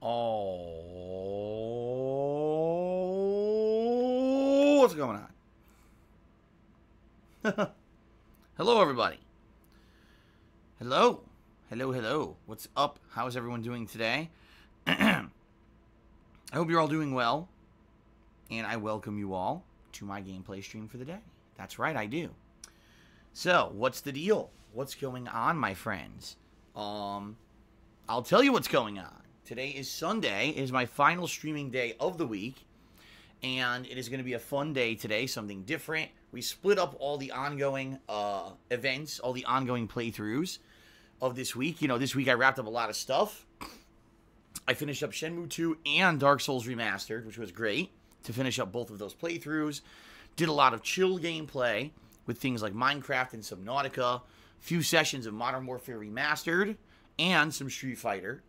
Oh, what's going on? Hello, everybody. Hello. Hello, hello. What's up? How's everyone doing today? I hope you're all doing well, and I welcome you all to my gameplay stream for the day. That's right, I do. So, what's the deal? What's going on, my friends? I'll tell you what's going on. Today is Sunday. It is my final streaming day of the week, and it is going to be a fun day today, something different. We split up all the ongoing events, all the ongoing playthroughs of this week. You know, this week I wrapped up a lot of stuff. I finished up Shenmue 2 and Dark Souls Remastered, which was great to finish up both of those playthroughs. Did a lot of chill gameplay with things like Minecraft and Subnautica, a few sessions of Modern Warfare Remastered, and some Street Fighter.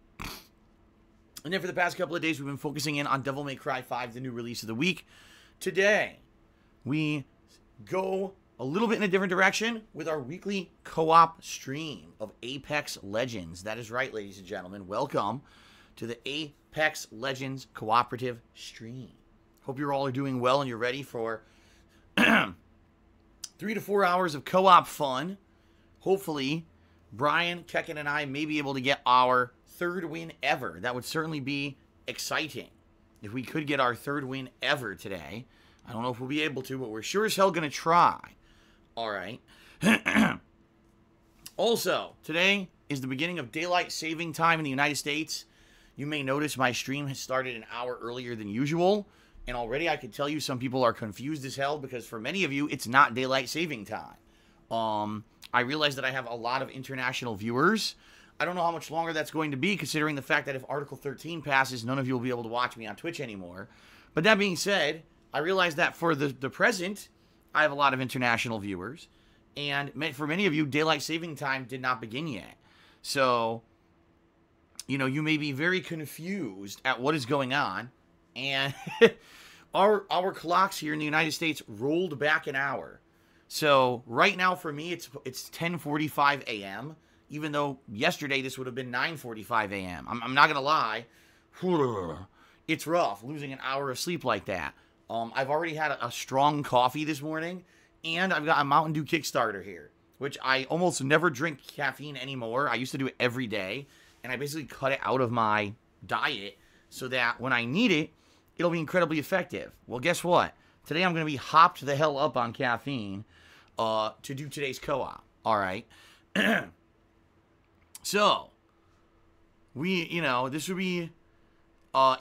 And then for the past couple of days, we've been focusing in on Devil May Cry 5, the new release of the week. Today, we go a little bit in a different direction with our weekly co-op stream of Apex Legends. That is right, ladies and gentlemen. Welcome to the Apex Legends cooperative stream. Hope you're all doing well and you're ready for 3 to 4 hours of co-op fun. Hopefully, Brian, Kekken, and I may be able to get our third win ever. That would certainly be exciting if we could get our third win ever today. I don't know if we'll be able to, but we're sure as hell going to try. All right. Also, today is the beginning of daylight saving time in the United States. You may notice my stream has started an hour earlier than usual, and already I can tell you some people are confused as hell because for many of you, it's not daylight saving time. I realize that I have a lot of international viewers. I don't know how much longer that's going to be, considering the fact that if Article 13 passes, none of you will be able to watch me on Twitch anymore. But that being said, I realize that for the present, I have a lot of international viewers. And for many of you, daylight saving time did not begin yet. So, you know, you may be very confused at what is going on. And our clocks here in the United States rolled back an hour. So right now for me, it's 10:45 a.m., even though yesterday this would have been 9:45 a.m. I'm not going to lie. It's rough losing an hour of sleep like that. I've already had a strong coffee this morning, and I've got a Mountain Dew Kickstarter here, which I almost never drink caffeine anymore. I used to do it every day, and I basically cut it out of my diet so that when I need it, it'll be incredibly effective. Well, guess what? Today I'm going to be hopped the hell up on caffeine to do today's co-op. All right. So, this would be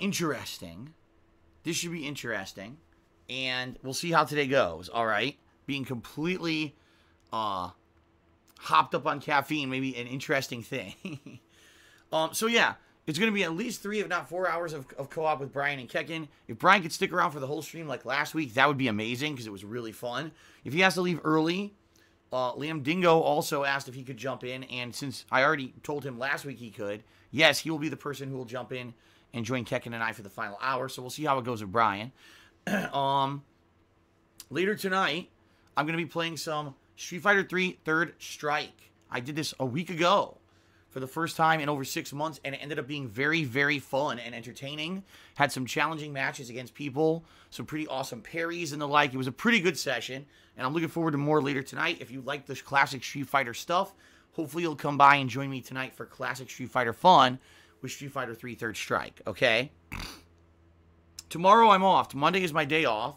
interesting. This should be interesting. And we'll see how today goes, all right? Being completely hopped up on caffeine may be an interesting thing. So, yeah, it's going to be at least 3, if not 4 hours of co-op with Brian and Kekken. If Brian could stick around for the whole stream like last week, that would be amazing because it was really fun. If he has to leave early, Liam Dingo also asked if he could jump in, and since I already told him last week he could, yes, he will be the person who will jump in and join Kekken and I for the final hour, so we'll see how it goes with Brian. Later tonight, I'm going to be playing some Street Fighter 3 Third Strike. I did this a week ago for the first time in over 6 months, and it ended up being very, very fun and entertaining. Had some challenging matches against people, some pretty awesome parries and the like. It was a pretty good session, and I'm looking forward to more later tonight. If you like the classic Street Fighter stuff, hopefully you'll come by and join me tonight for classic Street Fighter fun with Street Fighter 3 Third Strike, okay? Tomorrow I'm off. Monday is my day off,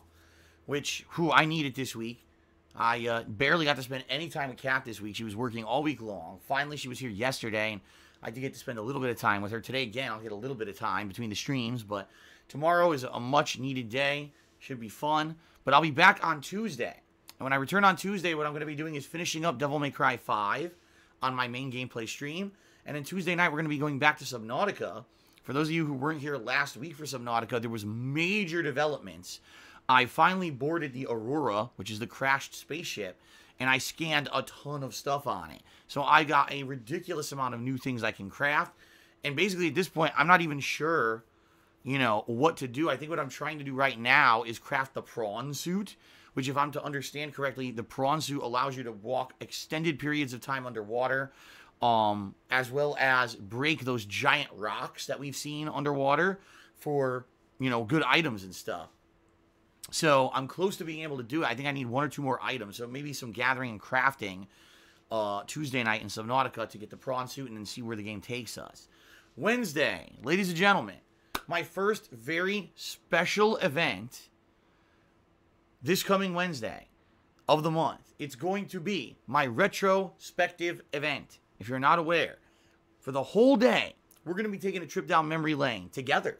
which, I need it this week. I barely got to spend any time with Kat this week. She was working all week long. Finally, she was here yesterday, and I did get to spend a little bit of time with her. Today, again, I'll get a little bit of time between the streams, but tomorrow is a much-needed day. Should be fun. But I'll be back on Tuesday. And when I return on Tuesday, what I'm going to be doing is finishing up Devil May Cry 5 on my main gameplay stream. And then Tuesday night, we're going to be going back to Subnautica. For those of you who weren't here last week for Subnautica, there was major developments. I finally boarded the Aurora, which is the crashed spaceship, and I scanned a ton of stuff on it. So I got a ridiculous amount of new things I can craft. And basically at this point, I'm not even sure, what to do. I think what I'm trying to do right now is craft the prawn suit, which if I'm to understand correctly, the prawn suit allows you to walk extended periods of time underwater. as well as break those giant rocks that we've seen underwater for, good items and stuff. So I'm close to being able to do it. I think I need 1 or 2 more items. So maybe some gathering and crafting Tuesday night in Subnautica to get the prawn suit and then see where the game takes us. Wednesday, ladies and gentlemen, my first very special event this coming Wednesday of the month. It's going to be my retrospective event. If you're not aware, for the whole day, we're going to be taking a trip down memory lane together.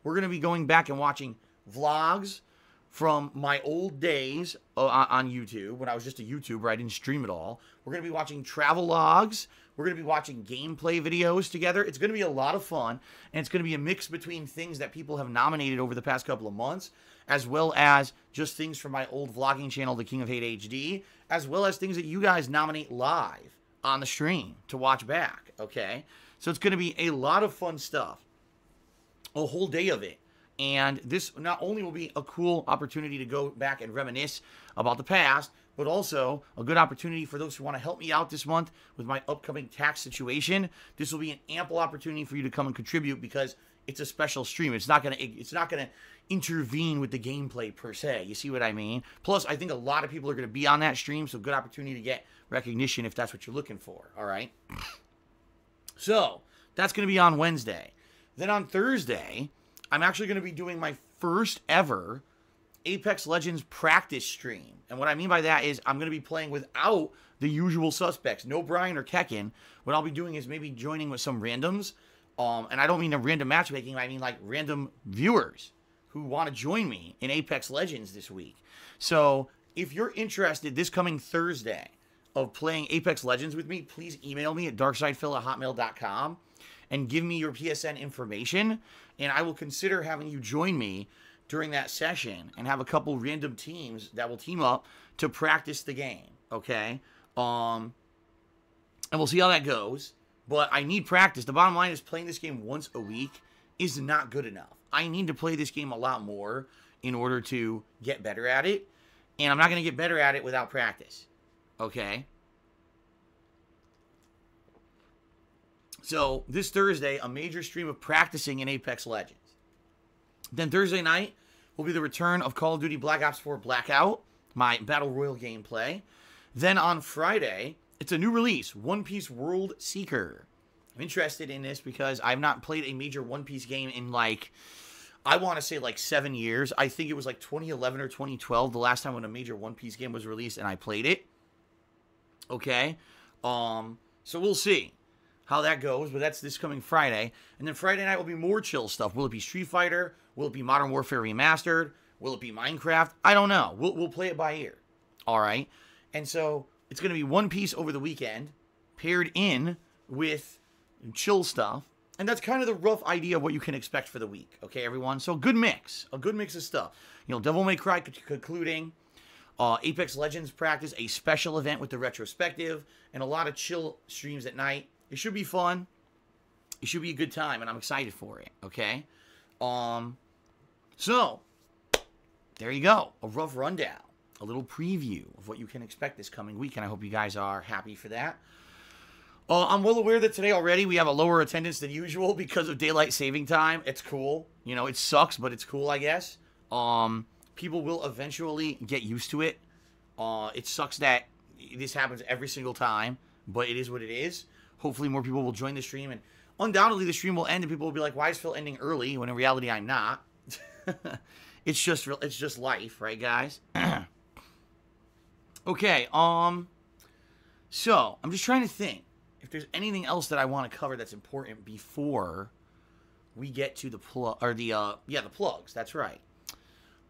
We're going to be going back and watching vlogs from my old days on YouTube, when I was just a YouTuber. I didn't stream it all. We're going to be watching travel logs. We're going to be watching gameplay videos together. It's going to be a lot of fun, and it's going to be a mix between things that people have nominated over the past couple of months, as well as just things from my old vlogging channel, The King of Hate HD, as well as things that you guys nominate live on the stream to watch back, okay? So it's going to be a lot of fun stuff, a whole day of it. And this not only will be a cool opportunity to go back and reminisce about the past, but also a good opportunity for those who want to help me out this month with my upcoming tax situation. This will be an ample opportunity for you to come and contribute because it's a special stream. It's not gonna intervene with the gameplay per se. You see what I mean? Plus, I think a lot of people are gonna be on that stream, so good opportunity to get recognition if that's what you're looking for. All right. So that's gonna be on Wednesday. Then on Thursday, I'm actually going to be doing my first ever Apex Legends practice stream. And what I mean by that is I'm going to be playing without the usual suspects. No Brian or Kekken. What I'll be doing is maybe joining with some randoms. And I don't mean a random matchmaking. I mean like random viewers who want to join me in Apex Legends this week. So if you're interested this coming Thursday of playing Apex Legends with me, please email me at darksidephil@hotmail.com and give me your PSN information, and I will consider having you join me during that session and have a couple random teams that will team up to practice the game, okay? And we'll see how that goes, but I need practice. The bottom line is playing this game once a week is not good enough. I need to play this game a lot more in order to get better at it, and I'm not going to get better at it without practice, okay? So this Thursday, a major stream of practicing in Apex Legends. Then Thursday night will be the return of Call of Duty Black Ops 4 Blackout, my Battle Royale gameplay. Then on Friday, it's a new release, One Piece World Seeker. I'm interested in this because I've not played a major One Piece game in I want to say 7 years. I think it was 2011 or 2012, the last time when a major One Piece game was released and I played it. Okay? So we'll see how that goes, but that's this coming Friday. And then Friday night will be more chill stuff. Will it be Street Fighter? Will it be Modern Warfare Remastered? Will it be Minecraft? I don't know. We'll play it by ear. All right? And so it's going to be One Piece over the weekend, paired in with chill stuff. And that's kind of the rough idea of what you can expect for the week. Okay, everyone? So a good mix of stuff. Devil May Cry concluding, Apex Legends practice, a special event with the retrospective, and a lot of chill streams at night. It should be fun. It should be a good time, and I'm excited for it, okay? So, there you go. A rough rundown. A little preview of what you can expect this coming week, and I hope you guys are happy for that. I'm well aware that today already we have a lower attendance than usual because of daylight saving time. It's cool. It sucks, but it's cool, I guess. People will eventually get used to it. It sucks that this happens every single time, but it is what it is. Hopefully more people will join the stream, and undoubtedly the stream will end and people will be like, why is Phil ending early? When in reality I'm not. It's just life, right, guys? Okay, so I'm just trying to think if there's anything else that I want to cover that's important before we get to the the plugs. That's right.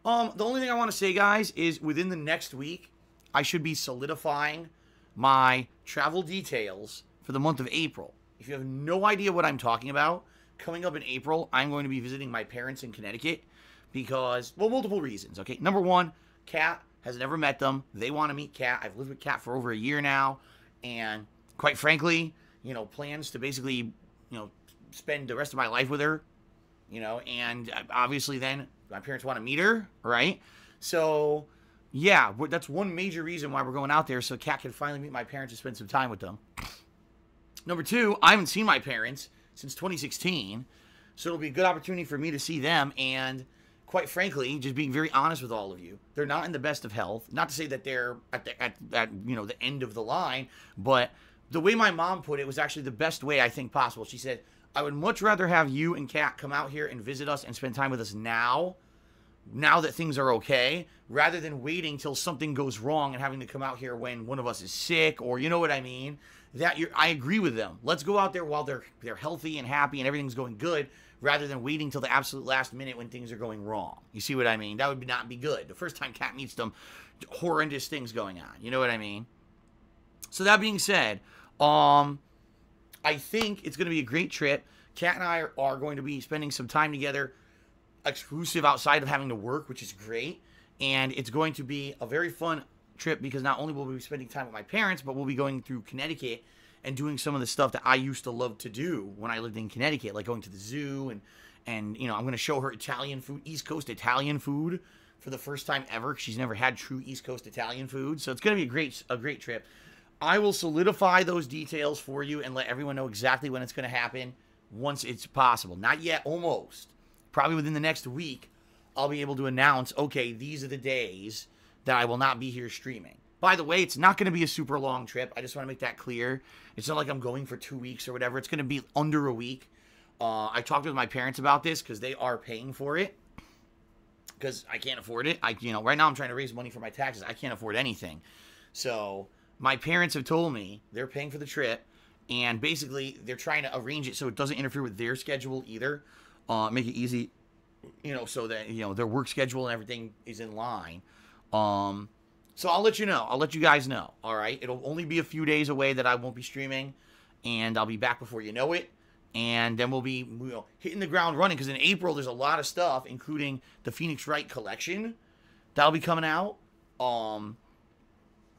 The only thing I want to say, guys, is within the next week I should be solidifying my travel details for the month of April. If you have no idea what I'm talking about, coming up in April, I'm going to be visiting my parents in Connecticut because, multiple reasons, okay? Number one, Kat has never met them. They want to meet Kat. I've lived with Kat for over a year now, and quite frankly, plans to basically, spend the rest of my life with her, and obviously then my parents want to meet her, right? So, yeah, that's one major reason why we're going out there, so Kat can finally meet my parents and spend some time with them. Number two, I haven't seen my parents since 2016, so it'll be a good opportunity for me to see them. And quite frankly, just being very honest with all of you, they're not in the best of health. Not to say that they're at the end of the line, but the way my mom put it was actually the best way I think possible. She said, I would much rather have you and Kat come out here and visit us and spend time with us now that things are okay, rather than waiting till something goes wrong and having to come out here when one of us is sick, or you know what I mean. I agree with them. Let's go out there while they're healthy and happy and everything's going good, rather than waiting till the absolute last minute when things are going wrong. You see what I mean? That would not be good. The first time Kat meets them, horrendous things going on. You know what I mean? So that being said, I think it's going to be a great trip. Kat and I are going to be spending some time together, exclusive outside of having to work, which is great. And it's going to be a very fun trip because not only will we be spending time with my parents, but we'll be going through Connecticut and doing some of the stuff that I used to love to do when I lived in Connecticut, like going to the zoo and you know, I'm going to show her Italian food, East Coast Italian food for the first time ever. She's never had true East Coast Italian food. So it's going to be a great trip. I will solidify those details for you and let everyone know exactly when it's going to happen once it's possible. Not yet, almost. Probably within the next week, I'll be able to announce, okay, these are the days that I will not be here streaming. By the way, it's not going to be a super long trip. I just want to make that clear. It's not like I'm going for 2 weeks or whatever. It's going to be under a week. I talked with my parents about this because they are paying for it. Because I can't afford it. Right now I'm trying to raise money for my taxes. I can't afford anything. So my parents have told me they're paying for the trip. And basically, they're trying to arrange it so it doesn't interfere with their schedule either. Make it easy, so that, their work schedule and everything is in line. So I'll let you know. I'll let you guys know, all right? It'll only be a few days away that I won't be streaming, and I'll be back before you know it. And then we'll be hitting the ground running, because in April, there's a lot of stuff, including the Phoenix Wright collection that'll be coming out.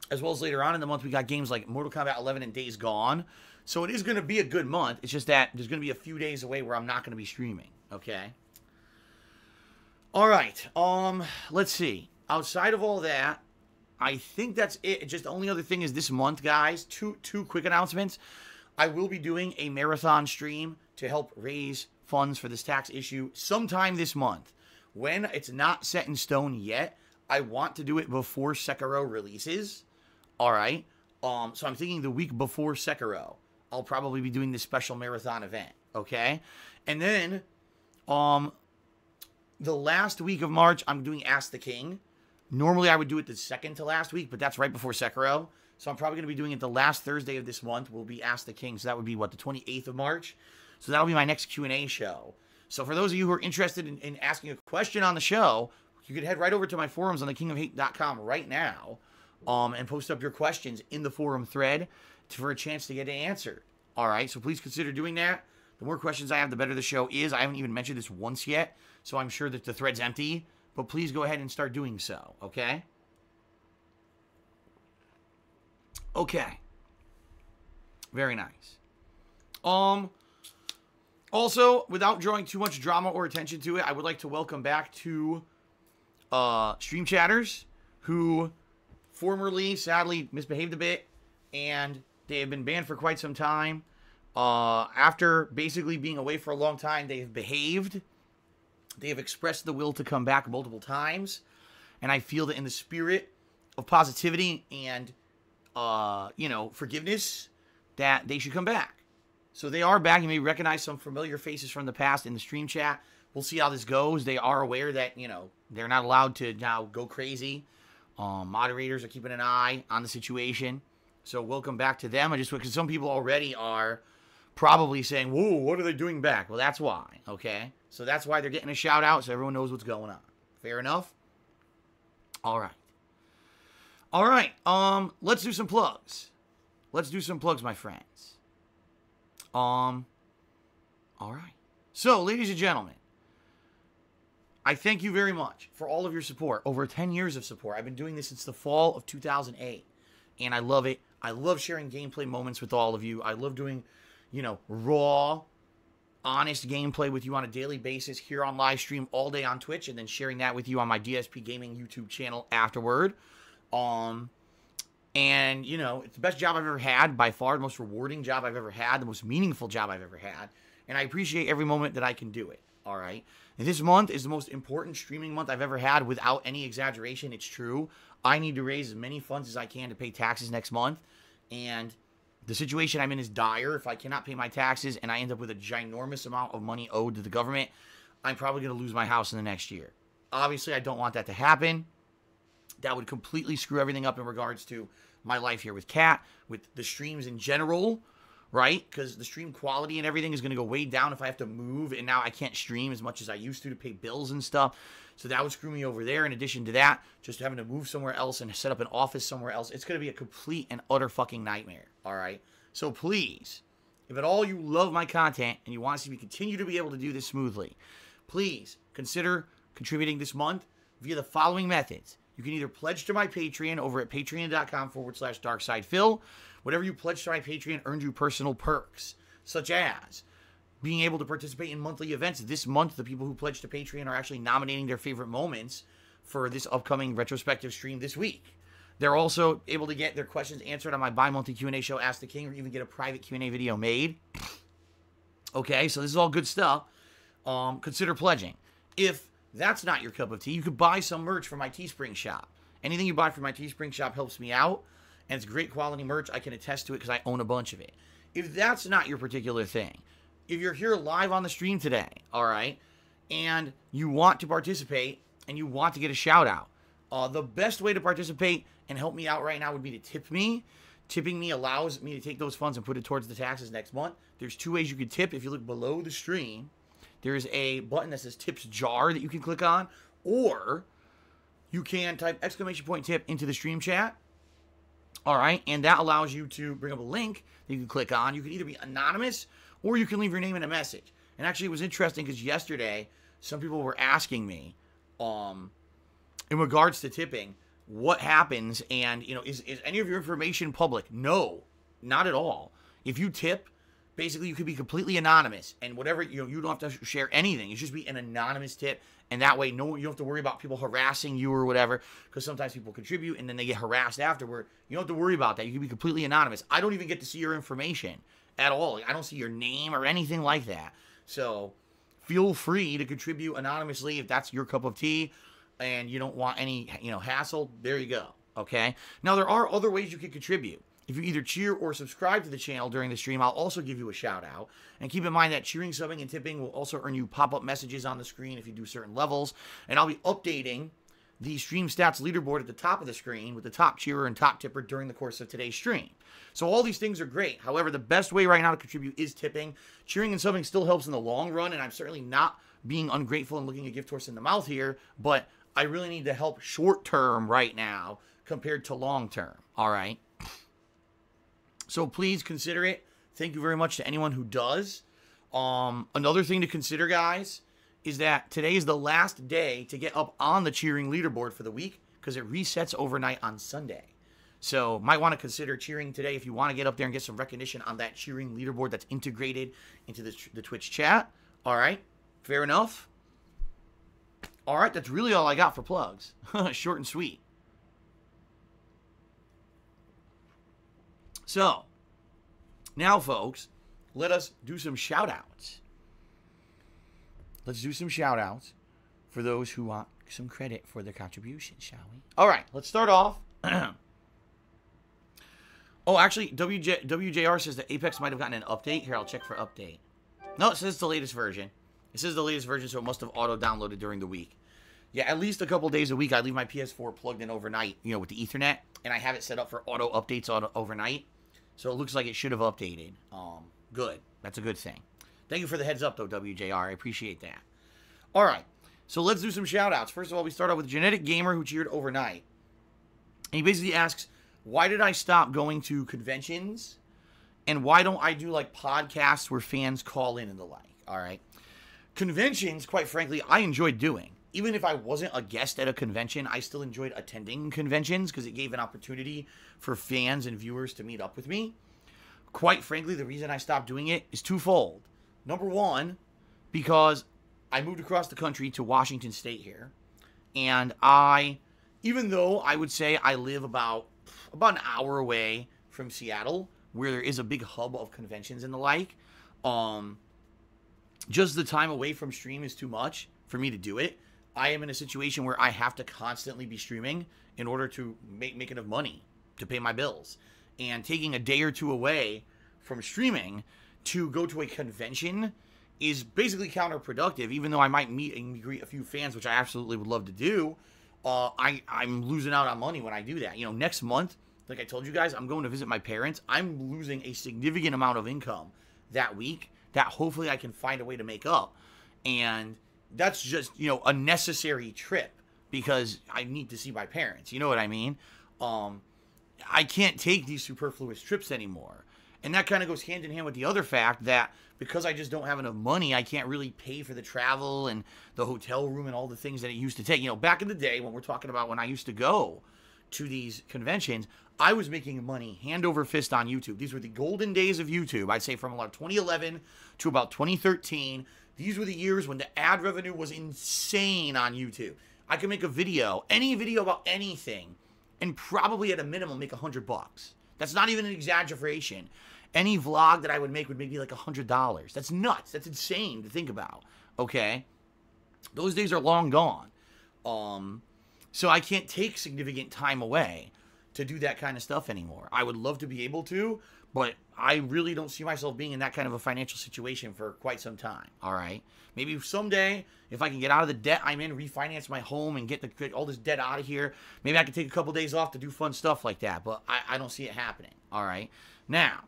As well as later on in the month, we got games like Mortal Kombat 11 and Days Gone. So it is going to be a good month. It's just that there's going to be a few days away where I'm not going to be streaming, okay? All right, let's see. Outside of all that, I think that's it. Just the only other thing is this month, guys, two quick announcements. I will be doing a marathon stream to help raise funds for this tax issue sometime this month. When it's not set in stone yet, I want to do it before Sekiro releases. All right. So I'm thinking the week before Sekiro, I'll probably be doing this special marathon event. Okay. And then, the last week of March, I'm doing Ask the King. Normally, I would do it the second to last week, but that's right before Sekiro. So I'm probably going to be doing it the last Thursday of this month. Will be Ask the King. So that would be, the 28th of March? So that'll be my next Q&A show. So for those of you who are interested in asking a question on the show, you can head right over to my forums on thekingofhate.com right now and post up your questions in the forum thread for a chance to get it answered. All right, so please consider doing that. The more questions I have, the better the show is. I haven't even mentioned this once yet, so I'm sure that the thread's empty. But please go ahead and start doing so, okay? Okay. Very nice. Also, without drawing too much drama or attention to it, I would like to welcome back two stream chatters who formerly, sadly, misbehaved a bit, and they have been banned for quite some time. After basically being away for a long time, they have behaved. They have expressed the will to come back multiple times, and I feel that in the spirit of positivity and, forgiveness, that they should come back. So they are back. You may recognize some familiar faces from the past in the stream chat. We'll see how this goes. They are aware that, they're not allowed to now go crazy. Moderators are keeping an eye on the situation. So welcome back to them. Because some people already are probably saying, whoa, what are they doing back? Well, that's why, okay? So that's why they're getting a shout out so everyone knows what's going on. Fair enough? All right. All right, let's do some plugs. Let's do some plugs, my friends. All right. So, ladies and gentlemen, I thank you very much for all of your support. Over 10 years of support. I've been doing this since the fall of 2008, and I love it. I love sharing gameplay moments with all of you. I love doing, raw, honest gameplay with you on a daily basis here on live stream all day on Twitch, and then sharing that with you on my DSPGaming YouTube channel afterward. And, you know, it's the best job I've ever had, by far, the most rewarding job I've ever had, the most meaningful job I've ever had. And I appreciate every moment that I can do it, all right? And this month is the most important streaming month I've ever had, without any exaggeration. It's true. I need to raise as many funds as I can to pay taxes next month. And the situation I'm in is dire. If I cannot pay my taxes and I end up with a ginormous amount of money owed to the government, I'm probably going to lose my house in the next year. Obviously, I don't want that to happen. That would completely screw everything up in regards to my life here with Kat, with the streams in general, right? Because the stream quality and everything is going to go way down if I have to move, and now I can't stream as much as I used to pay bills and stuff. So that would screw me over there. In addition to that, just having to move somewhere else and set up an office somewhere else, it's going to be a complete and utter fucking nightmare, all right? So please, if at all you love my content and you want to see me continue to be able to do this smoothly, please consider contributing this month via the following methods. You can either pledge to my Patreon over at patreon.com/darksidephil. Whatever you pledge to my Patreon earns you personal perks, such as being able to participate in monthly events. This month, the people who pledge to Patreon are actually nominating their favorite moments for this upcoming retrospective stream this week. They're also able to get their questions answered on my bi-monthly Q&A show, Ask the King, or even get a private Q&A video made. Okay, so this is all good stuff. Consider pledging. If that's not your cup of tea, you could buy some merch from my Teespring shop. Anything you buy from my Teespring shop helps me out, and it's great quality merch. I can attest to it because I own a bunch of it. If that's not your particular thing, if you're here live on the stream today, all right, and you want to participate and you want to get a shout out, the best way to participate and help me out right now would be to tip me. Tipping me allows me to take those funds and put it towards the taxes next month. There's two ways you can tip. If you look below the stream, there's a button that says Tips Jar that you can click on, or you can type !tip into the stream chat. All right, and that allows you to bring up a link that you can click on. You can either be anonymous or you can leave your name in a message. And actually, it was interesting because yesterday, some people were asking me, in regards to tipping, what happens, and, you know, is any of your information public? No, not at all. If you tip, basically, you could be completely anonymous, and whatever, you know, you don't have to share anything. It's just be an anonymous tip, and that way, you don't have to worry about people harassing you or whatever, because sometimes people contribute, and then they get harassed afterward. You don't have to worry about that. You can be completely anonymous. I don't even get to see your information at all. I don't see your name or anything like that. So feel free to contribute anonymously if that's your cup of tea, and you don't want any, you know, hassle. There you go, okay? Now, there are other ways you can contribute. If you either cheer or subscribe to the channel during the stream, I'll also give you a shout out. And keep in mind that cheering, subbing, and tipping will also earn you pop-up messages on the screen if you do certain levels. And I'll be updating the stream stats leaderboard at the top of the screen with the top cheerer and top tipper during the course of today's stream. So all these things are great. However, the best way right now to contribute is tipping. Cheering and subbing still helps in the long run, and I'm certainly not being ungrateful and looking a gift horse in the mouth here, but I really need the help short term right now compared to long term, all right? So please consider it. Thank you very much to anyone who does. Another thing to consider, guys, is that today is the last day to get up on the cheering leaderboard for the week because it resets overnight on Sunday. So might want to consider cheering today if you want to get up there and get some recognition on that cheering leaderboard that's integrated into the Twitch chat. All right, fair enough. All right, that's really all I got for plugs. Short and sweet. So, now, folks, let us do some shout-outs. Let's do some shout-outs for those who want some credit for their contributions, shall we? All right, let's start off. Oh, actually, WJR says that Apex might have gotten an update. Here, I'll check for update. No, it says it's the latest version. It says the latest version, so it must have auto-downloaded during the week. Yeah, at least a couple days a week, I leave my PS4 plugged in overnight, you know, with the Ethernet, and I have it set up for auto updates overnight. So it looks like it should have updated. Good. That's a good thing. Thank you for the heads up, though, WJR. I appreciate that. All right. So let's do some shout-outs. First of all, we start off with Genetic Gamer, who cheered overnight. And he basically asks, why did I stop going to conventions? And why don't I do, like, podcasts where fans call in and the like? All right. Conventions, quite frankly, I enjoyed doing. Even if I wasn't a guest at a convention, I still enjoyed attending conventions because it gave an opportunity for fans and viewers to meet up with me. Quite frankly, the reason I stopped doing it is twofold. Number one, because I moved across the country to Washington State here. And even though I would say I live about about an hour away from Seattle, where there is a big hub of conventions and the like. Just the time away from stream is too much for me to do it. I am in a situation where I have to constantly be streaming in order to make enough money to pay my bills. And taking a day or two away from streaming to go to a convention is basically counterproductive. Even though I might meet and greet a few fans, which I absolutely would love to do, I'm losing out on money when I do that. You know, next month, like I told you guys, I'm going to visit my parents. I'm losing a significant amount of income that week that hopefully I can find a way to make up. And that's just, you know, a necessary trip because I need to see my parents. You know what I mean? I can't take these superfluous trips anymore. And that kind of goes hand in hand with the other fact that because I just don't have enough money, I can't really pay for the travel and the hotel room and all the things that it used to take. You know, back in the day when we're talking about when I used to go to these conventions, I was making money hand over fist on YouTube. These were the golden days of YouTube. I'd say from about 2011 to about 2013. These were the years when the ad revenue was insane on YouTube. I could make a video, any video about anything, and probably at a minimum make $100. That's not even an exaggeration. Any vlog that I would make would make me like $100. That's nuts. That's insane to think about. Okay? Those days are long gone. So I can't take significant time away to do that kind of stuff anymore. I would love to be able to, but I really don't see myself being in that kind of a financial situation for quite some time. All right? Maybe someday, if I can get out of the debt I'm in, refinance my home, and get all this debt out of here, maybe I can take a couple days off to do fun stuff like that. But I don't see it happening. All right? Now,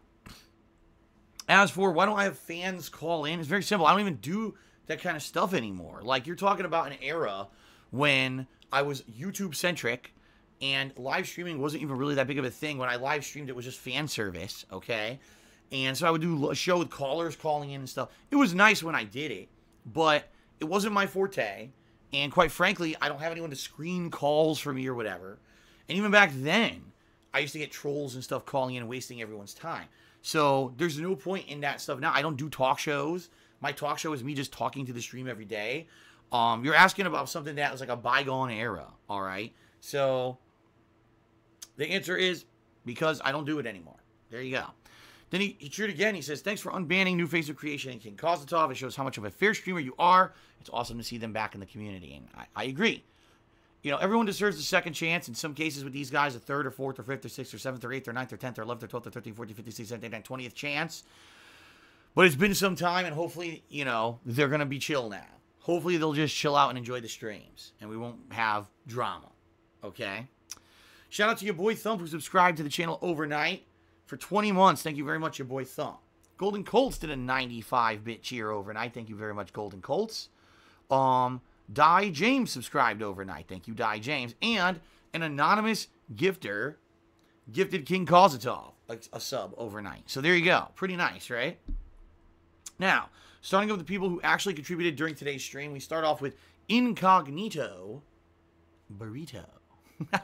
as for why don't I have fans call in, it's very simple. I don't even do that kind of stuff anymore. Like, you're talking about an era when I was YouTube-centric, and live streaming wasn't even really that big of a thing. When I live streamed, it was just fan service, okay? And so I would do a show with callers calling in and stuff. It was nice when I did it, but it wasn't my forte. And quite frankly, I don't have anyone to screen calls for me or whatever. And even back then, I used to get trolls and stuff calling in and wasting everyone's time. So there's no point in that stuff now. I don't do talk shows. My talk show is me just talking to the stream every day. You're asking about something that was like a bygone era, all right? So the answer is because I don't do it anymore. There you go. Then he cheered again. He says, thanks for unbanning New Face of Creation and King Kozatov. It shows how much of a fair streamer you are. It's awesome to see them back in the community. And I agree. You know, everyone deserves a second chance. In some cases with these guys, a third or fourth or fifth or sixth or seventh or eighth or ninth or 10th or 11th or 12th or 13th, 14th, 15th, 16th, 17th, 20th chance. But it's been some time, and hopefully, you know, they're going to be chill now. Hopefully they'll just chill out and enjoy the streams. And we won't have drama. Okay? Shout out to your boy Thump, who subscribed to the channel overnight for 20 months. Thank you very much, your boy Thump. Golden Colts did a 95-bit cheer overnight. Thank you very much, Golden Colts. Die James subscribed overnight. Thank you, Die James. And an anonymous gifter gifted King Kozatov a sub overnight. So there you go. Pretty nice, right? Now, starting with the people who actually contributed during today's stream, we start off with Incognito Burrito.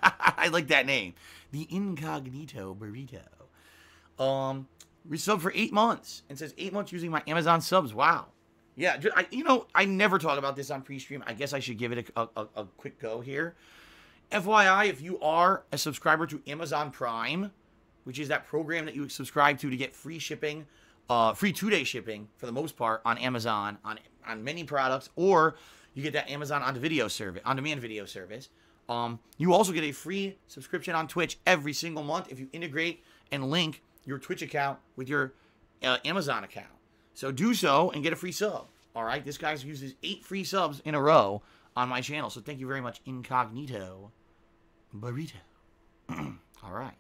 I like that name. The Incognito Burrito. We subbed for 8 months. And says 8 months using my Amazon subs. Wow. Yeah, I never talk about this on pre-stream. I guess I should give it a quick go here. FYI, if you are a subscriber to Amazon Prime, which is that program that you subscribe to get free shipping, free 2-day shipping for the most part on Amazon on many products, or you get that Amazon on-demand video service. You also get a free subscription on Twitch every single month if you integrate and link your Twitch account with your Amazon account. So do so and get a free sub. All right, this guy's uses 8 free subs in a row on my channel. So thank you very much, Incognito Burrito. All right.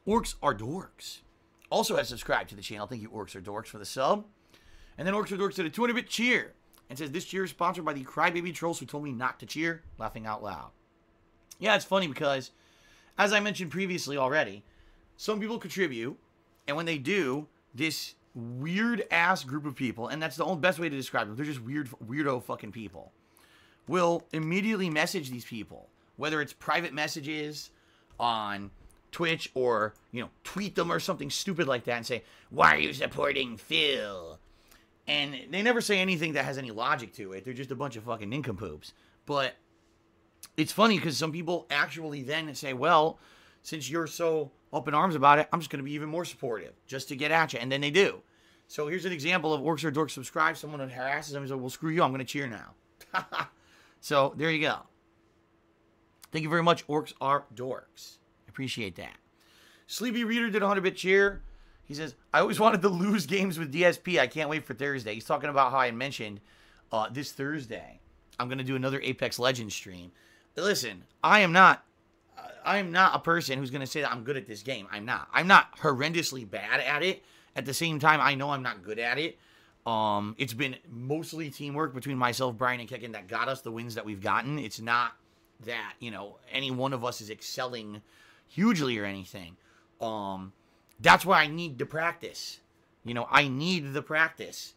Orcs Are Dorks also has subscribed to the channel. Thank you, Orcs Are Dorks, for the sub. And then Orcs Are Dorks did a 200-bit cheer and says, this cheer is sponsored by the Crybaby Trolls who told me not to cheer. Laughing out loud. Yeah, it's funny because, as I mentioned previously already, some people contribute, and when they do, this weird-ass group of people, and that's the only best way to describe them, they're just weirdo fucking people, will immediately message these people, whether it's private messages on Twitch or, tweet them or something stupid like that and say, why are you supporting Phil? And they never say anything that has any logic to it. They're just a bunch of fucking nincompoops. But it's funny because some people actually then say, well, since you're so up in arms about it, I'm just going to be even more supportive just to get at you. And then they do. So here's an example of Orcs or Dorks subscribe. Someone harasses them and says, well, screw you. I'm going to cheer now. So there you go. Thank you very much, Orcs are Dorks. Appreciate that. Sleepy Reader did a 100-bit cheer. He says, I always wanted to lose games with DSP. I can't wait for Thursday. He's talking about how I mentioned this Thursday I'm going to do another Apex Legends stream. Listen, I am not a person who's going to say that I'm good at this game. I'm not. I'm not horrendously bad at it. At the same time, I know I'm not good at it. It's been mostly teamwork between myself, Brian, and Kekin that got us the wins that we've gotten. It's not that, you know, any one of us is excelling hugely or anything. That's why I need to practice. You know, I need the practice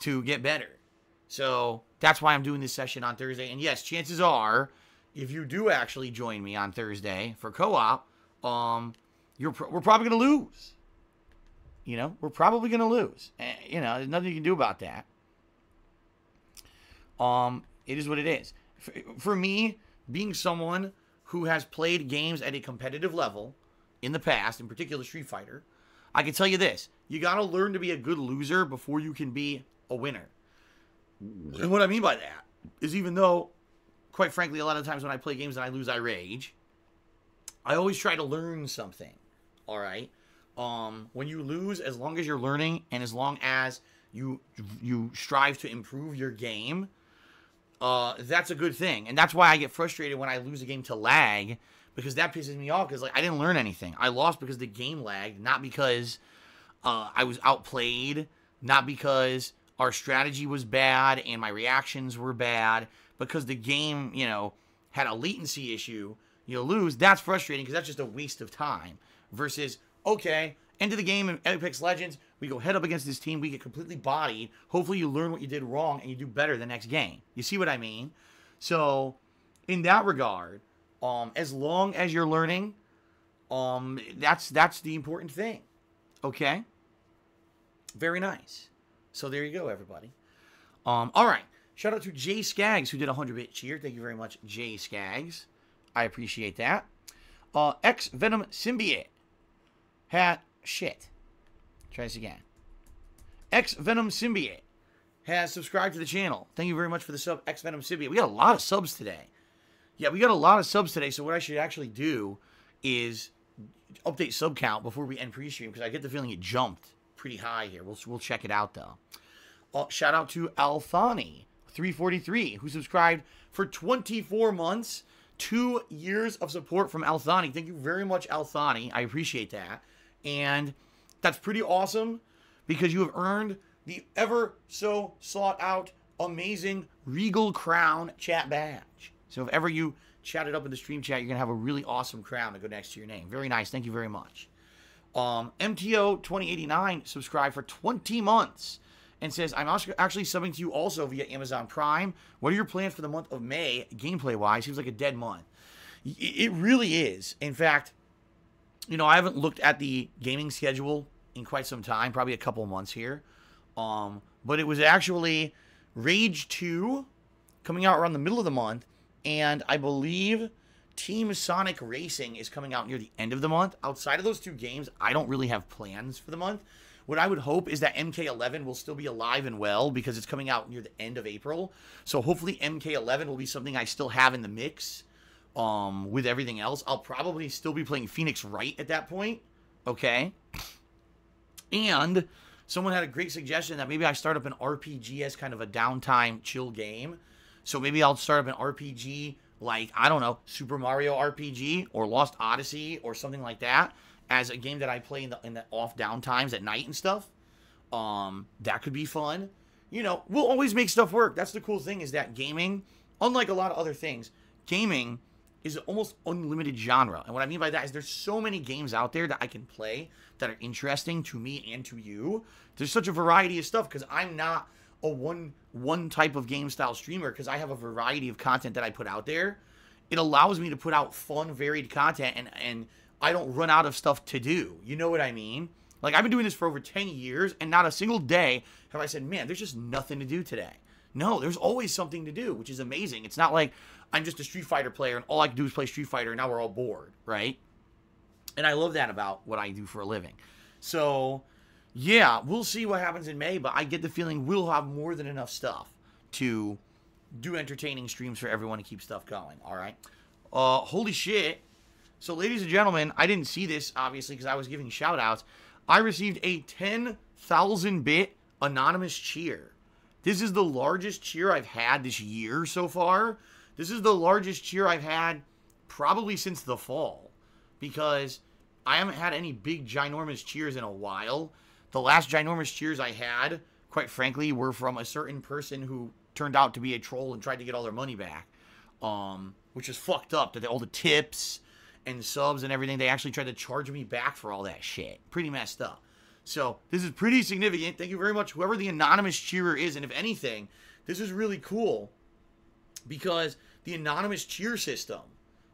to get better. So that's why I'm doing this session on Thursday. And yes, chances are, if you do actually join me on Thursday for co-op, we're probably going to lose. You know, we're probably going to lose. You know, there's nothing you can do about that. It is what it is. For me, being someone who has played games at a competitive level in the past, in particular Street Fighter, I can tell you this. You got to learn to be a good loser before you can be a winner. And what I mean by that is, even though, quite frankly, a lot of times when I play games and I lose, I rage, I always try to learn something. All right? When you lose, as long as you're learning and as long as you strive to improve your game, that's a good thing. And that's why I get frustrated when I lose a game to lag, because that pisses me off, because like, I didn't learn anything. I lost because the game lagged, not because I was outplayed, not because our strategy was bad and my reactions were bad, because the game, you know, had a latency issue. You lose, that's frustrating because that's just a waste of time. Versus, okay, end of the game in Apex Legends, we go head up against this team, we get completely bodied. Hopefully you learn what you did wrong and you do better the next game. You see what I mean? So, in that regard, as long as you're learning, that's the important thing. Okay? Very nice. So there you go, everybody. All right. Shout out to Jay Skaggs, who did a 100-bit cheer. Thank you very much, Jay Skaggs. I appreciate that. X-Venom Symbiote. Try this again. X-Venom Symbiote has subscribed to the channel. Thank you very much for the sub, X-Venom Symbiote. We got a lot of subs today. Yeah, we got a lot of subs today, so what I should actually do is update sub count before we end pre-stream, because I get the feeling it jumped pretty high here. We'll check it out, though. Shout out to Althani343, who subscribed for 24 months. 2 years of support from Althani. Thank you very much, Althani. I appreciate that. And that's pretty awesome, because you have earned the ever so sought out, amazing Regal Crown chat badge. So if ever you chat it up in the stream chat, you're going to have a really awesome crown to go next to your name. Very nice. Thank you very much. MTO 2089 subscribed for 20 months and says, I'm actually subbing to you also via Amazon Prime. What are your plans for the month of May, gameplay-wise? Seems like a dead month. It really is. In fact, you know, I haven't looked at the gaming schedule in quite some time, probably a couple months here. But it was actually Rage 2 coming out around the middle of the month, and I believe Team Sonic Racing is coming out near the end of the month. Outside of those two games, I don't really have plans for the month. What I would hope is that MK11 will still be alive and well, because it's coming out near the end of April. So hopefully MK11 will be something I still have in the mix with everything else. I'll probably still be playing Phoenix Wright at that point. Okay. And someone had a great suggestion that maybe I start up an RPG as kind of a downtime chill game. So maybe I'll start up an RPG like, I don't know, Super Mario RPG or Lost Odyssey or something like that, as a game that I play in the off downtimes at night and stuff. That could be fun. You know, we'll always make stuff work. That's the cool thing, is that gaming, unlike a lot of other things, gaming is an almost unlimited genre. And what I mean by that is there's so many games out there that I can play that are interesting to me and to you. There's such a variety of stuff, because I'm not a one type of game style streamer, because I have a variety of content that I put out there. It allows me to put out fun, varied content, and I don't run out of stuff to do. You know what I mean? Like, I've been doing this for over 10 years, and not a single day have I said, man, there's just nothing to do today. No, there's always something to do, which is amazing. It's not like I'm just a Street Fighter player and all I can do is play Street Fighter and now we're all bored, right? And I love that about what I do for a living. So, yeah, we'll see what happens in May, but I get the feeling we'll have more than enough stuff to do entertaining streams for everyone to keep stuff going, all right? Holy shit. So, ladies and gentlemen, I didn't see this, obviously, because I was giving shout-outs. I received a 10,000-bit anonymous cheer. This is the largest cheer I've had this year so far. This is the largest cheer I've had probably since the fall, because I haven't had any big, ginormous cheers in a while. The last ginormous cheers I had, quite frankly, were from a certain person who turned out to be a troll and tried to get all their money back, which is fucked up. That all the tips and subs and everything, they actually tried to charge me back for all that shit. Pretty messed up. So, this is pretty significant. Thank you very much, whoever the anonymous cheerer is. And if anything, this is really cool because the anonymous cheer system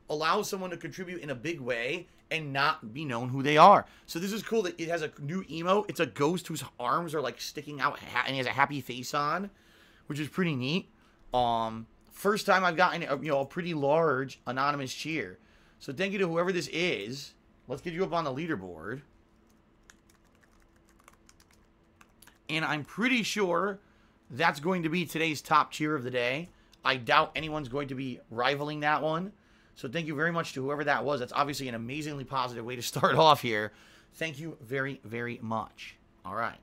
allows someone to contribute in a big way and not be known who they are. So, this is cool that it has a new emote. It's a ghost whose arms are like sticking out and he has a happy face on, which is pretty neat. First time I've gotten a pretty large anonymous cheer. So, thank you to whoever this is. Let's get you up on the leaderboard. And I'm pretty sure that's going to be today's top cheer of the day. I doubt anyone's going to be rivaling that one. So thank you very much to whoever that was. That's obviously an amazingly positive way to start off here. Thank you very, very much. All right.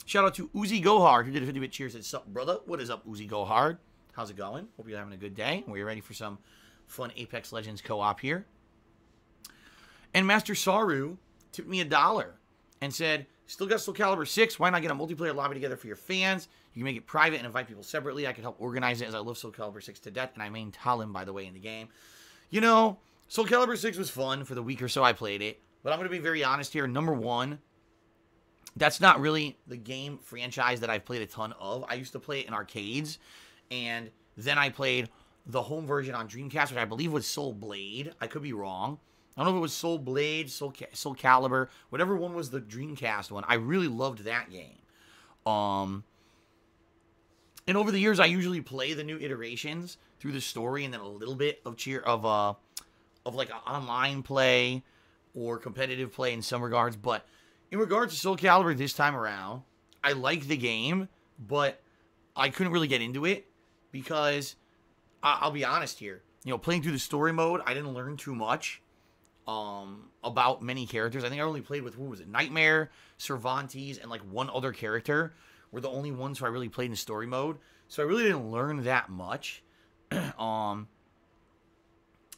Shout out to Uzi Gohard, who did a 50-bit cheer. Said, sup, brother? What is up, Uzi Gohard? How's it going? Hope you're having a good day. We're ready for some fun Apex Legends co-op here. And Master Saru tipped me $1 and said, still got Soul Calibur 6. Why not get a multiplayer lobby together for your fans? You can make it private and invite people separately. I could help organize it as I love Soul Calibur 6 to death. And I main Talim, by the way, in the game. You know, Soul Calibur 6 was fun for the week or so I played it. But I'm going to be very honest here. Number one, that's not really the game franchise that I've played a ton of. I used to play it in arcades. And then I played the home version on Dreamcast, which I believe was Soul Blade. I could be wrong. I don't know if it was Soul Blade, Soul Calibur, whatever one was the Dreamcast one. I really loved that game. And over the years, I usually play the new iterations through the story and then a little bit of like online play or competitive play in some regards. But in regards to Soul Calibur this time around, I like the game, but I couldn't really get into it because I'll be honest here. You know, playing through the story mode, I didn't learn too much about many characters. I think I only played with, what was it, Nightmare, Cervantes, and like one other character were the only ones who I really played in story mode. So I really didn't learn that much.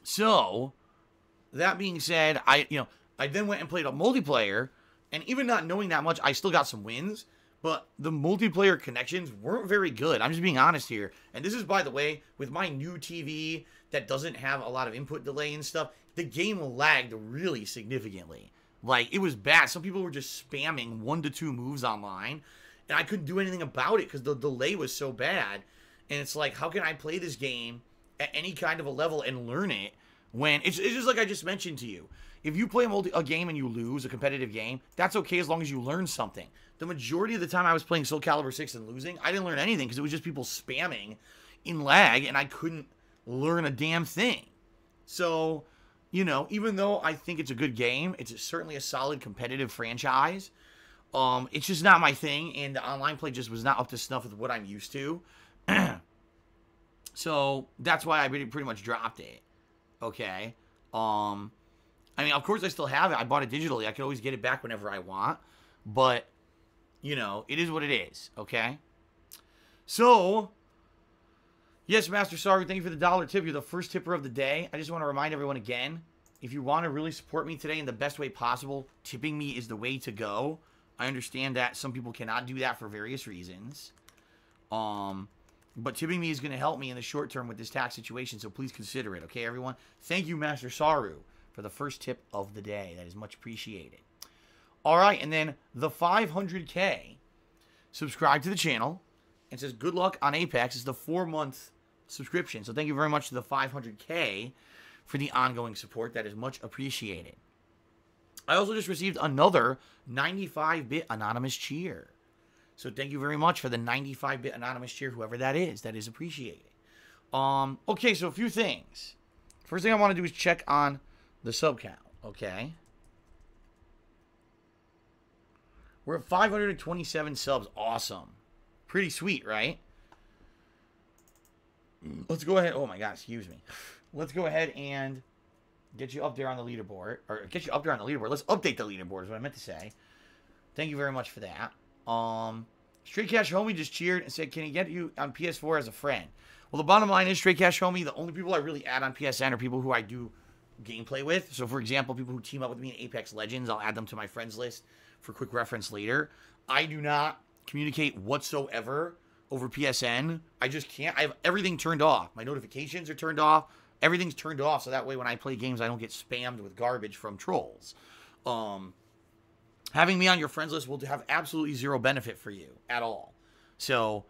So that being said, I then went and played a multiplayer, and even not knowing that much, I still got some wins. But the multiplayer connections weren't very good. I'm just being honest here. And this is, by the way, with my new TV that doesn't have a lot of input delay and stuff, the game lagged really significantly. Like, it was bad. Some people were just spamming 1 to 2 moves online, and I couldn't do anything about it because the delay was so bad. And it's like, how can I play this game at any kind of a level and learn it when... It's just like I just mentioned to you. If you play a game and you lose, a competitive game, that's okay as long as you learn something. The majority of the time I was playing Soul Calibur 6 and losing, I didn't learn anything because it was just people spamming in lag, and I couldn't learn a damn thing. So, you know, even though I think it's a good game, it's certainly a solid competitive franchise, it's just not my thing, and the online play just was not up to snuff with what I'm used to. So, that's why I pretty much dropped it. Okay? I mean, of course I still have it. I bought it digitally. I can always get it back whenever I want. But, you know, it is what it is. Okay? So, yes, Master Saru, thank you for the $1 tip. You're the first tipper of the day. I just want to remind everyone again, if you want to really support me today in the best way possible, tipping me is the way to go. I understand that some people cannot do that for various reasons. But tipping me is going to help me in the short term with this tax situation, so please consider it. Okay, everyone? Thank you, Master Saru, for the first tip of the day. That is much appreciated. All right, and then the 500K subscribe to the channel and says good luck on Apex. It's the 4-month subscription. So thank you very much to the 500K for the ongoing support. That is much appreciated. I also just received another 95-bit anonymous cheer. So thank you very much for the 95-bit anonymous cheer, whoever that is. That is appreciated. Okay, so a few things. First thing I want to do is check on the sub count, okay? We're at 527 subs. Awesome. Pretty sweet, right? Let's go ahead. Oh, my God. Excuse me. Let's go ahead and get you up there on the leaderboard. Or get you up there on the leaderboard. Let's update the leaderboard is what I meant to say. Thank you very much for that. Straight Cash Homie just cheered and said, can he get you on PS4 as a friend? Well, the bottom line is, Straight Cash Homie, the only people I really add on PSN are people who I do gameplay with. So, for example, people who team up with me in Apex Legends, I'll add them to my friends list for quick reference later. I do not communicate whatsoever over PSN. I just can't. I have everything turned off. My notifications are turned off. Everything's turned off, so that way when I play games, I don't get spammed with garbage from trolls. Having me on your friends list will have absolutely zero benefit for you at all. So,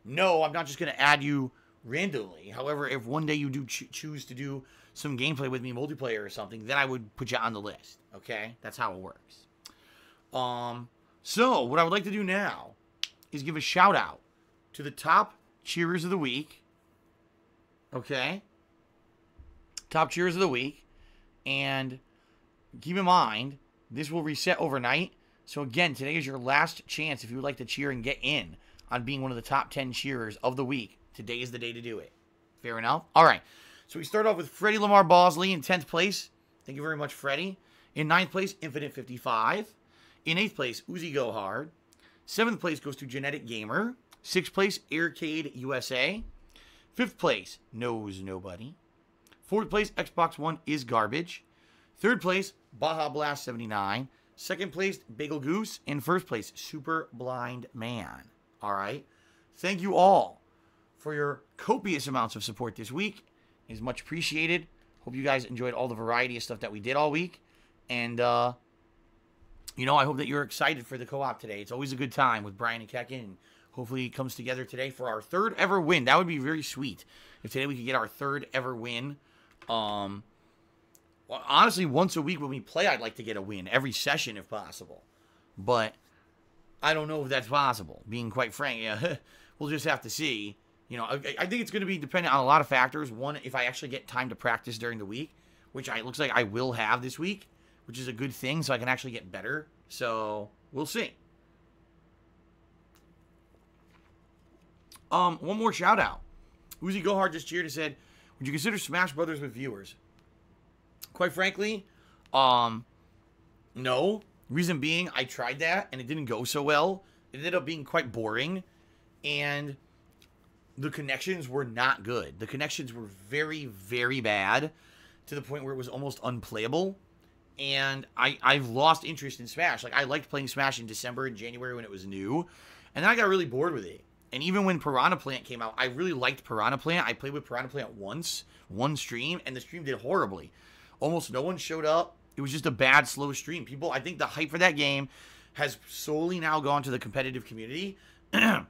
no, I'm not just going to add you randomly. However, if one day you do choose to do some gameplay with me, multiplayer or something, then I would put you on the list. Okay? That's how it works. So, what I would like to do now is give a shout out to the top cheerers of the week. Okay? Top cheerers of the week. And keep in mind, this will reset overnight. So again, today is your last chance if you would like to cheer and get in on being one of the top 10 cheerers of the week. Today is the day to do it. Fair enough? All right. So we start off with Freddie Lamar Bosley in 10th place. Thank you very much, Freddie. In 9th place, Infinite 55. In 8th place, Uzi Go Hard. 7th place goes to Genetic Gamer. 6th place, Arcade USA. 5th place, Knows Nobody. 4th place, Xbox One is Garbage. 3rd place, Baja Blast 79. 2nd place, Bagel Goose. And 1st place, Super Blind Man. All right. Thank you all for your copious amounts of support this week. It is much appreciated. Hope you guys enjoyed all the variety of stuff that we did all week. And, you know, I hope that you're excited for the co-op today. It's always a good time with Brian and Kekin. And hopefully it comes together today for our 3rd ever win. That would be very sweet if today we could get our 3rd ever win. Well, honestly, once a week when we play, I'd like to get a win every session if possible. But I don't know if that's possible, being quite frank. Yeah, we'll just have to see. You know, I think it's going to be dependent on a lot of factors. One, if I actually get time to practice during the week, which it looks like I will have this week, which is a good thing, so I can actually get better. So, we'll see. One more shout out. Uzi Go Hard just cheered and said, would you consider Smash Brothers with viewers? Quite frankly, no. Reason being, I tried that, and it didn't go so well. It ended up being quite boring, and the connections were not good. The connections were very, very bad, to the point where it was almost unplayable, and I've lost interest in Smash. Like, I liked playing Smash in December and January when it was new, and then I got really bored with it. And even when Piranha Plant came out, I really liked Piranha Plant. I played with Piranha Plant once, one stream, and the stream did horribly. Almost no one showed up. It was just a bad, slow stream. People, I think the hype for that game has solely now gone to the competitive community. If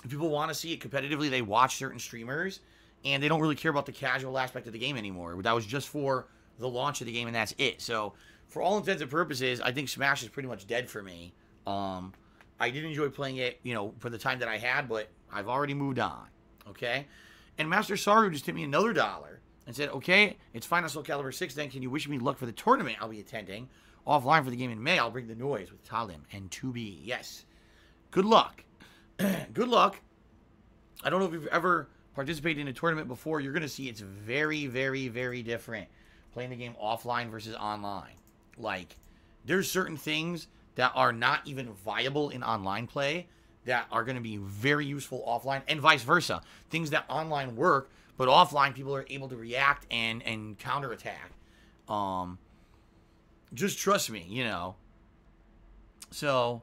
people want to see it competitively, they watch certain streamers, and they don't really care about the casual aspect of the game anymore. That was just for the launch of the game, and that's it. So, for all intents and purposes, I think Smash is pretty much dead for me. I did enjoy playing it, you know, for the time that I had, but I've already moved on, okay? And Master Saru just hit me another $1 and said, okay, it's fine on Soul Calibur 6, then can you wish me luck for the tournament I'll be attending? Offline for the game in May, I'll bring the noise with Talim and 2B. Yes. Good luck. Good luck. I don't know if you've ever participated in a tournament before. You're going to see it's very, very, very different playing the game offline versus online. Like, there's certain things that are not even viable in online play that are going to be very useful offline, and vice versa. Things that online work, but offline people are able to react and counterattack. Just trust me, you know. So,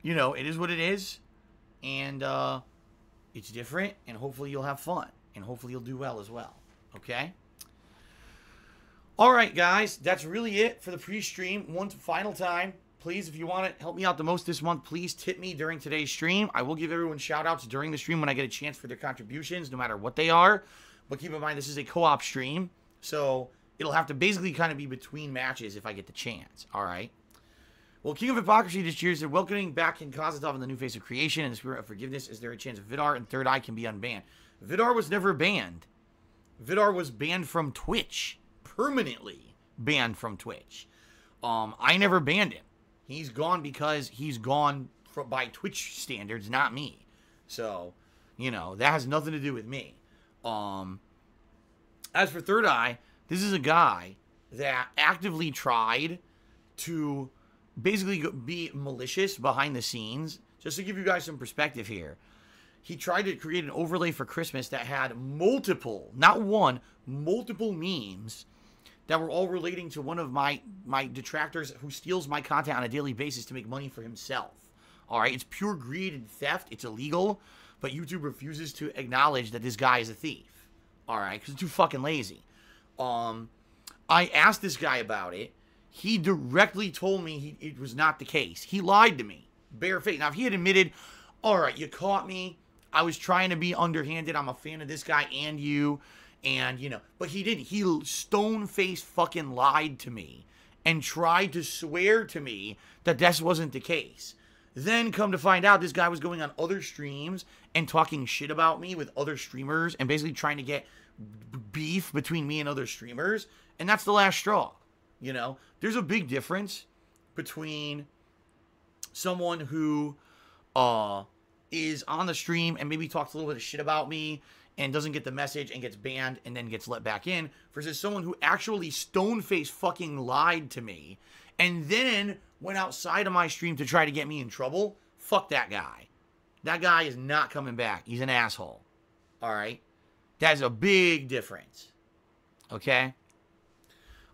you know, it is what it is, and it's different, and hopefully you'll have fun, and hopefully you'll do well as well, okay? All right, guys, that's really it for the pre-stream. One final time. Please, if you want to help me out the most this month, please tip me during today's stream. I will give everyone shout-outs during the stream when I get a chance for their contributions, no matter what they are. But keep in mind, this is a co-op stream. So it'll have to basically kind of be between matches if I get the chance. All right. Well, King of Hypocrisy just cheers. They're welcoming back King Kozatov in the new face of creation and the spirit of forgiveness. Is there a chance Vidar and Third Eye can be unbanned? Vidar was never banned. Vidar was banned from Twitch. Permanently banned from Twitch. I never banned him. He's gone because he's gone by Twitch standards, not me. So, you know, that has nothing to do with me. As for Third Eye, this is a guy that actively tried to basically be malicious behind the scenes. Just to give you guys some perspective here. He tried to create an overlay for Christmas that had multiple, not one, multiple memes that were all relating to one of my detractors who steals my content on a daily basis to make money for himself. All right, it's pure greed and theft. It's illegal, but YouTube refuses to acknowledge that this guy is a thief. All right, because it's too fucking lazy. I asked this guy about it. He directly told me it was not the case. He lied to me, barefaced. Now, if he had admitted, all right, you caught me. I was trying to be underhanded. I'm a fan of this guy and you. And, you know, but he didn't. He stone-faced fucking lied to me and tried to swear to me that this wasn't the case. Then come to find out this guy was going on other streams and talking shit about me with other streamers and basically trying to get beef between me and other streamers. And that's the last straw. You know, there's a big difference between someone who is on the stream and maybe talks a little bit of shit about me and doesn't get the message and gets banned and then gets let back in, versus someone who actually stone-faced fucking lied to me and then went outside of my stream to try to get me in trouble. Fuck that guy. That guy is not coming back. He's an asshole. All right? That's a big difference. Okay?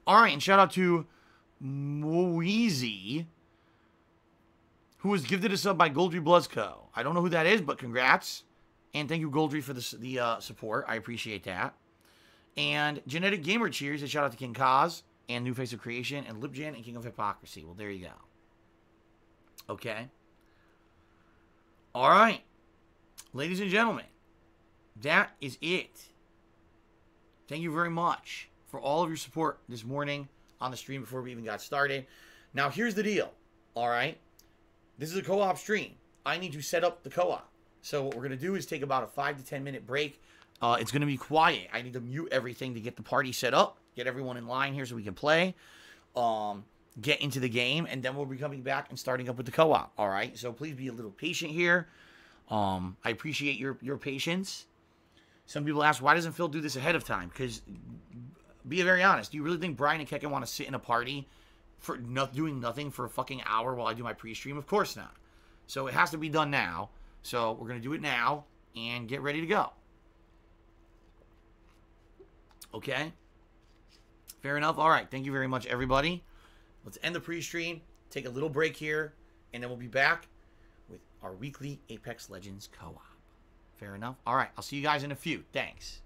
All right, and shout out to Moeezy, who was gifted a sub by Goldry Bloods Co. I don't know who that is, but congrats. And thank you, Goldry, for the support. I appreciate that. And Genetic Gamer cheers. A shout out to King Kaz and New Face of Creation and Libjan and King of Hypocrisy. Well, there you go. Okay. All right. Ladies and gentlemen, that is it. Thank you very much for all of your support this morning on the stream before we even got started. Now, here's the deal. All right. This is a co-op stream. I need to set up the co-op. So what we're going to do is take about a 5 to 10 minute break. It's going to be quiet. I need to mute everything to get the party set up, get everyone in line here so we can play, get into the game, and then we'll be coming back and starting up with the co-op. All right? So please be a little patient here. I appreciate your patience. Some people ask, why doesn't Phil do this ahead of time? Because, be very honest, do you really think Brian and Kekken want to sit in a party for doing nothing for a fucking hour while I do my pre-stream? Of course not. So it has to be done now. So we're going to do it now and get ready to go. Okay? Fair enough? All right. Thank you very much, everybody. Let's end the pre-stream, take a little break here, and then we'll be back with our weekly Apex Legends co-op. Fair enough? All right. I'll see you guys in a few. Thanks.